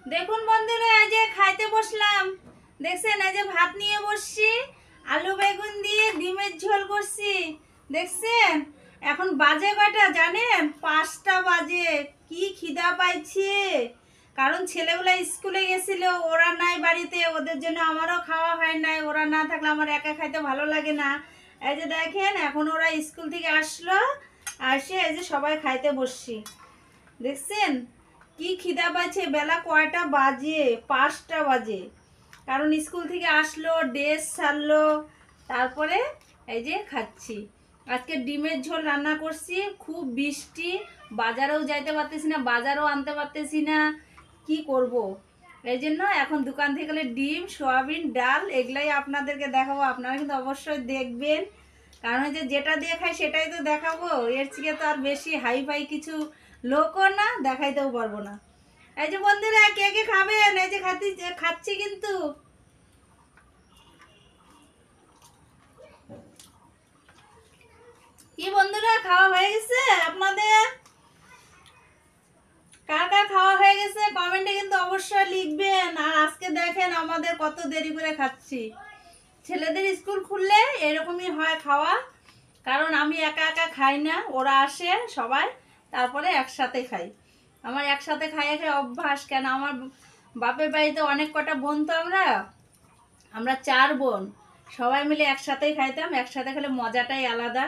দেখুন বন্ধুরা, এই যে খাইতে বসলাম। দেখছেন, এই যে ভাত নিয়ে বসছি, আলু বেগুন দিয়ে ডিমের ঝোল করছি। দেখছেন, এখন বাজে কয়টা জানেন? 5টা বাজে। কি খিদা পাইছে, কারণ ছেলেগুলা স্কুলে গেছিল, ওরা নাই বাড়িতে, ওদের জন্য আমারও খাওয়া হয় নাই। ওরা না থাকলে আমার একা খাইতে ভালো লাগে না। এই যে দেখেন, এখন ওরা স্কুল থেকে আসলো, আসে এই যে সবাই খাইতে বসছি। দেখছেন কি খিদা পাচ্ছে, বেলা কয়টা বাজে? 5টা বাজে। কারণ স্কুল থেকে আসলো, ড্রেস ছাড়লো, তারপরে এই যে খাচ্ছি। আজকে ডিমের ঝোল রান্না করছি। খুব বৃষ্টি, বাজারেও যাইতে পারতেছি না, বাজারও আনতে পারতেছি না, কি করব। এই জন্য এখন দোকান থেকে গেলে ডিম, সয়াবিন, ডাল এগুলাই আপনাদেরকে দেখাবো। আপনারা কিন্তু অবশ্যই দেখবেন, কারণ হচ্ছে যেটা দিয়ে খাই সেটাই তো দেখাবো। এর থেকে তো আর বেশি হাই ফাই কিছু লোকও না, দেখাইতেও পারবো না। এই যে বন্ধুরা, কে কে খাবেন? এই যে খাচ্ছি কিন্তু। কি বন্ধুরা, খাওয়া হয়ে গেছে আপনাদের? কার কার খাওয়া হয়ে গেছে কমেন্টে কিন্তু অবশ্যই লিখবেন। আর আজকে দেখেন আমাদের কত দেরি করে খাচ্ছি। ছেলেদের স্কুল খুললে এরকমই হয় খাওয়া, কারণ আমি একা একা খাই না, ওরা আসে সবাই, তারপরে একসাথে খাই। আমার একসাথে খাইয়ে খাই অভ্যাস। কেন, আমার বাপের বাড়িতে অনেক কটা বোন, তো আমরা আমরা 4 বোন, সবাই মিলে একসাথেই খাইতাম। একসাথে খেলে মজাটাই আলাদা।